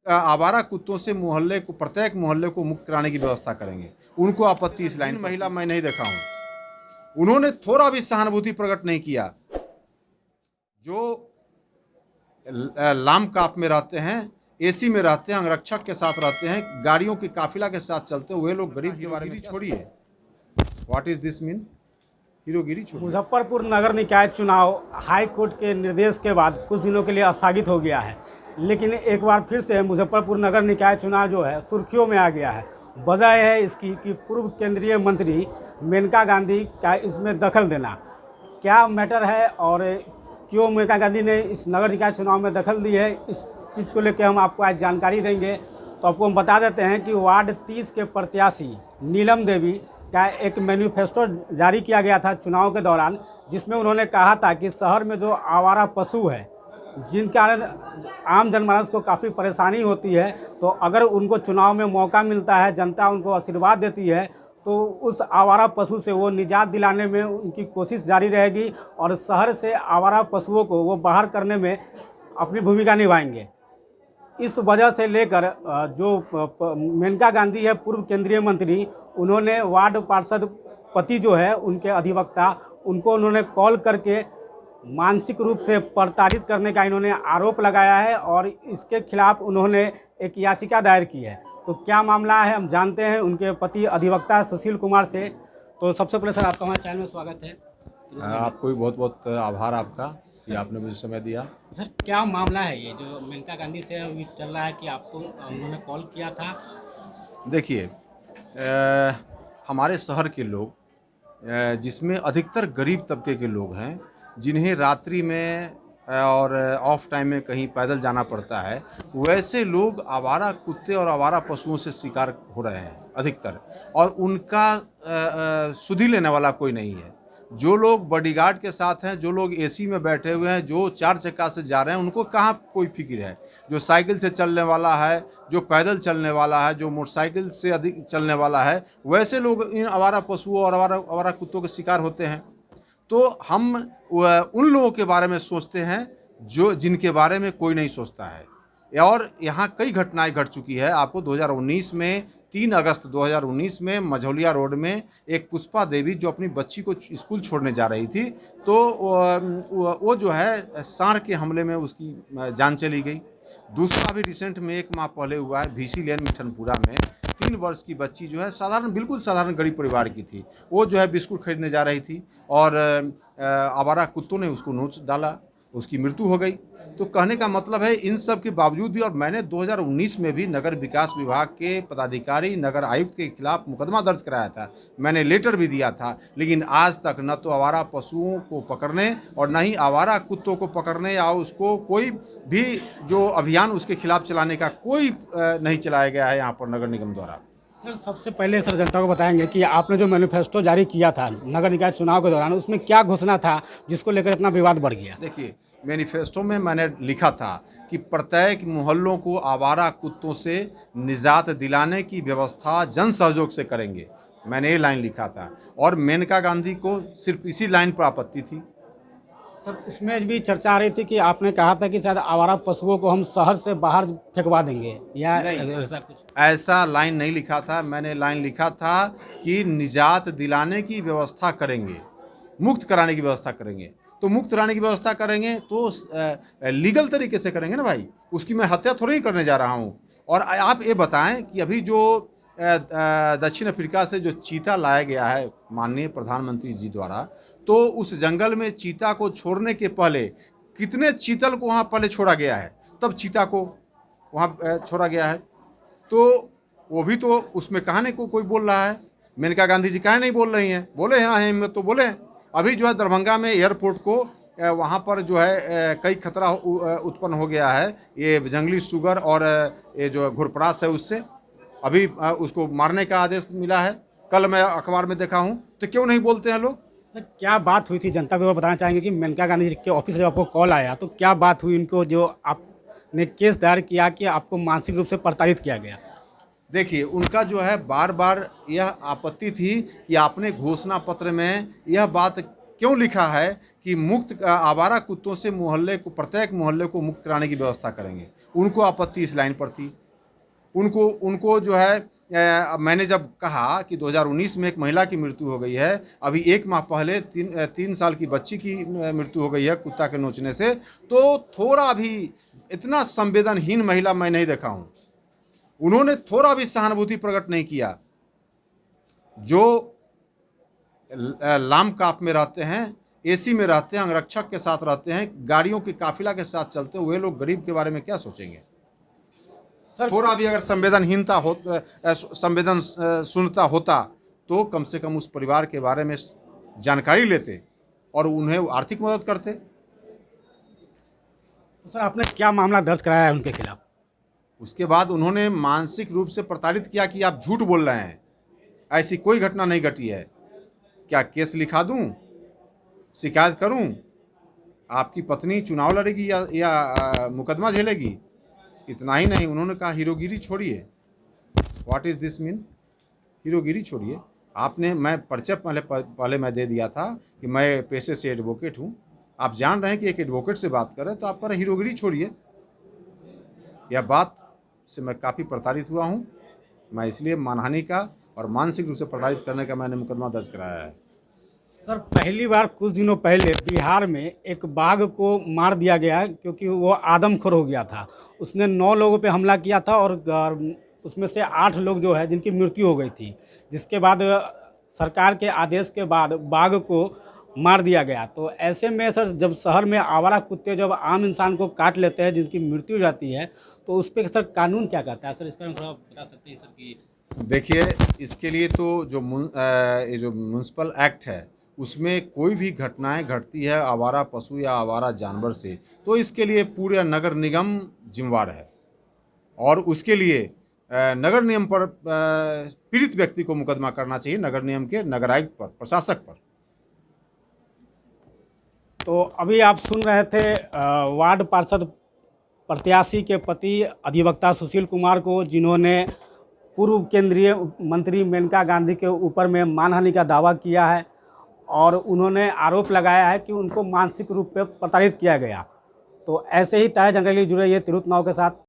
आवारा कुत्तों से मोहल्ले को, प्रत्येक मोहल्ले को मुक्त कराने की व्यवस्था करेंगे। उनको आपत्ति इस लाइन महिला मैं नहीं देखा हूँ, उन्होंने थोड़ा भी सहानुभूति प्रकट नहीं किया। जो लाम काप में रहते हैं, एसी में रहते हैं, अंगरक्षक के साथ रहते हैं, गाड़ियों की काफिला के साथ चलते हैं, वही लोग गरीब के बारे में छोड़िए। What is this mean? हीरोगिरी छोड़िए। मुजफ्फरपुर नगर निकाय चुनाव हाई कोर्ट के निर्देश के बाद कुछ दिनों के लिए स्थगित हो गया है, लेकिन एक बार फिर से मुजफ्फरपुर नगर निकाय चुनाव जो है सुर्खियों में आ गया है। वजह है इसकी कि पूर्व केंद्रीय मंत्री मेनका गांधी का इसमें दखल देना। क्या मैटर है और क्यों मेनका गांधी ने इस नगर निकाय चुनाव में दखल दी है, इस चीज़ को लेकर हम आपको आज जानकारी देंगे। तो आपको हम बता देते हैं कि वार्ड 30 के प्रत्याशी नीलम देवी का एक मैनिफेस्टो जारी किया गया था चुनाव के दौरान, जिसमें उन्होंने कहा था कि शहर में जो आवारा पशु है, जिन कारण आम जनमानस को काफ़ी परेशानी होती है, तो अगर उनको चुनाव में मौका मिलता है, जनता उनको आशीर्वाद देती है, तो उस आवारा पशु से वो निजात दिलाने में उनकी कोशिश जारी रहेगी और शहर से आवारा पशुओं को वो बाहर करने में अपनी भूमिका निभाएंगे। इस वजह से लेकर जो मेनका गांधी है पूर्व केंद्रीय मंत्री, उन्होंने वार्ड पार्षद पति जो है उनके अधिवक्ता, उनको उन्होंने कॉल करके मानसिक रूप से प्रताड़ित करने का इन्होंने आरोप लगाया है और इसके खिलाफ उन्होंने एक याचिका दायर की है। तो क्या मामला है हम जानते हैं उनके पति अधिवक्ता सुशील कुमार से। तो सबसे पहले सर आपका हमारे चैनल में स्वागत है। आपको भी बहुत बहुत आभार आपका कि आपने मुझे समय दिया। सर क्या मामला है ये जो मेनका गांधी से अभी चल रहा है कि आपको उन्होंने कॉल किया था? देखिए, हमारे शहर के लोग, जिसमें अधिकतर गरीब तबके के लोग हैं, जिन्हें रात्रि में और ऑफ टाइम में कहीं पैदल जाना पड़ता है, वैसे लोग आवारा कुत्ते और आवारा पशुओं से शिकार हो रहे हैं अधिकतर, और उनका सुधि लेने वाला कोई नहीं है। जो लोग बॉडीगार्ड के साथ हैं, जो लोग एसी में बैठे हुए हैं, जो 4 चक्का से जा रहे हैं, उनको कहाँ कोई फिक्र है। जो साइकिल से चलने वाला है, जो पैदल चलने वाला है, जो मोटरसाइकिल से अधिक चलने वाला है, वैसे लोग इन आवारा पशुओं और आवारा कुत्तों के शिकार होते हैं। तो हम उन लोगों के बारे में सोचते हैं जो जिनके बारे में कोई नहीं सोचता है। और यहाँ कई घटनाएं घट चुकी है। आपको 2019 में 3 अगस्त 2019 में मझौलिया रोड में एक पुष्पा देवी जो अपनी बच्ची को स्कूल छोड़ने जा रही थी, तो वो जो है सांड के हमले में उसकी जान चली गई। दूसरा भी रिसेंट में 1 माह पहले हुआ है भीसी लेन मिठनपुरा में 3 वर्ष की बच्ची जो है बिल्कुल साधारण गरीब परिवार की थी। वो जो है बिस्कुट खरीदने जा रही थी और आवारा कुत्तों ने उसको नोच डाला, उसकी मृत्यु हो गई। तो कहने का मतलब है इन सब के बावजूद भी, और मैंने 2019 में भी नगर विकास विभाग के पदाधिकारी, नगर आयुक्त के खिलाफ मुकदमा दर्ज कराया था, मैंने लेटर भी दिया था, लेकिन आज तक न तो आवारा पशुओं को पकड़ने और न ही आवारा कुत्तों को पकड़ने या उसको कोई भी जो अभियान उसके खिलाफ चलाने का कोई नहीं चलाया गया है यहाँ पर नगर निगम द्वारा। सर सबसे पहले सर जनता को बताएंगे कि आपने जो मैनिफेस्टो जारी किया था नगर निकाय चुनाव के दौरान, उसमें क्या घोषणा था जिसको लेकर इतना विवाद बढ़ गया? देखिए, मैनिफेस्टो में मैंने लिखा था कि प्रत्येक मोहल्लों को आवारा कुत्तों से निजात दिलाने की व्यवस्था जन सहयोग से करेंगे, मैंने ये लाइन लिखा था। और मेनका गांधी को सिर्फ इसी लाइन पर आपत्ति थी। सर उसमें भी चर्चा आ रही थी कि आपने कहा था कि शायद आवारा पशुओं को हम शहर से बाहर फेंकवा देंगे, या ऐसा कुछ? ऐसा लाइन नहीं लिखा था। मैंने लाइन लिखा था कि निजात दिलाने की व्यवस्था करेंगे, मुक्त कराने की व्यवस्था करेंगे। तो मुक्त कराने की व्यवस्था करेंगे तो लीगल तरीके से करेंगे ना भाई, उसकी मैं हत्या थोड़ी ही करने जा रहा हूँ। और आप ये बताएं कि अभी जो दक्षिण अफ्रीका से जो चीता लाया गया है माननीय प्रधानमंत्री जी द्वारा, तो उस जंगल में चीता को छोड़ने के पहले कितने चीतल को वहाँ पहले छोड़ा गया है, तब चीता को वहाँ छोड़ा गया है। तो वो भी तो उसमें कहने को कोई बोल रहा है, मेनका गांधी जी काहे नहीं बोल रही हैं? बोले हैं, हिम्मत तो बोले हैं। अभी जो है दरभंगा में एयरपोर्ट को वहाँ पर जो है कई खतरा उत्पन्न हो गया है, ये जंगली सुगर और ये जो घुरपरास है उससे अभी उसको मारने का आदेश मिला है, कल मैं अखबार में देखा हूँ। तो क्यों नहीं बोलते हैं लोग? सर क्या बात हुई थी, जनता को बताना चाहेंगे कि मेनका गांधी जी के ऑफिस से आपको कॉल आया, तो क्या बात हुई उनको जो आपने केस दायर किया कि आपको मानसिक रूप से प्रताड़ित किया गया? देखिए, उनका जो है बार बार यह आपत्ति थी कि आपने घोषणा पत्र में यह बात क्यों लिखा है कि मुक्त आवारा कुत्तों से मोहल्ले को, प्रत्येक मोहल्ले को मुक्त कराने की व्यवस्था करेंगे। उनको आपत्ति इस लाइन पर थी। उनको उनको जो है मैंने जब कहा कि 2019 में एक महिला की मृत्यु हो गई है, अभी 1 माह पहले 3 साल की बच्ची की मृत्यु हो गई है कुत्ता के नोचने से, तो थोड़ा भी इतना संवेदनहीन महिला मैं नहीं देखा हूँ। उन्होंने थोड़ा भी सहानुभूति प्रकट नहीं किया। जो लाम काप में रहते हैं, एसी में रहते हैं, अंगरक्षक के साथ रहते हैं, गाड़ियों की काफिला के साथ चलते हैं, वे लोग गरीब के बारे में क्या सोचेंगे? थोड़ा भी अगर संवेदनहीनता हो, संवेदन सुनता होता तो कम से कम उस परिवार के बारे में जानकारी लेते और उन्हें आर्थिक मदद करते। सर, आपने क्या मामला दर्ज कराया है उनके खिलाफ? उसके बाद उन्होंने मानसिक रूप से प्रताड़ित किया कि आप झूठ बोल रहे हैं, ऐसी कोई घटना नहीं घटी है। क्या केस लिखा दूं, शिकायत करूं? आपकी पत्नी चुनाव लड़ेगी या मुकदमा झेलेगी? इतना ही नहीं, उन्होंने कहा हीरोगिरी छोड़िए। What is this mean? हीरोगिरी छोड़िए। आपने, मैं परिचय पहले मैं दे दिया था कि मैं पेशे से एडवोकेट हूँ। आप जान रहे हैं कि एक एडवोकेट से बात करें तो आप कह रहे हीरोगिरी छोड़िए। यह बात से मैं काफ़ी प्रताड़ित हुआ हूँ। मैं इसलिए मानहानि का और मानसिक रूप से प्रताड़ित करने का मैंने मुकदमा दर्ज कराया है। सर, पहली बार कुछ दिनों पहले बिहार में एक बाघ को मार दिया गया क्योंकि वो आदमखोर हो गया था। उसने 9 लोगों पे हमला किया था और उसमें से 8 लोग जो है जिनकी मृत्यु हो गई थी, जिसके बाद सरकार के आदेश के बाद बाघ को मार दिया गया। तो ऐसे में सर, जब शहर में आवारा कुत्ते जब आम इंसान को काट लेते हैं, जिनकी मृत्यु हो जाती है, तो उस पर सर कानून क्या कहता है? सर, इसका थोड़ा बता सकते हैं सर? कि देखिए, इसके लिए तो जो ये जो म्युनिसिपल एक्ट है उसमें कोई भी घटनाएं घटती है आवारा पशु या आवारा जानवर से, तो इसके लिए पूरे नगर निगम जिम्मेवार है और उसके लिए नगर निगम पर पीड़ित व्यक्ति को मुकदमा करना चाहिए, नगर निगम के नगर आयुक्त पर, प्रशासक पर। तो अभी आप सुन रहे थे वार्ड पार्षद प्रत्याशी के पति अधिवक्ता सुशील कुमार को, जिन्होंने पूर्व केंद्रीय मंत्री मेनका गांधी के ऊपर में मानहानि का दावा किया है और उन्होंने आरोप लगाया है कि उनको मानसिक रूप से प्रताड़ित किया गया। तो ऐसे ही ताज़ा जानकारी जुड़े रहिए तिरहुत नाव के साथ।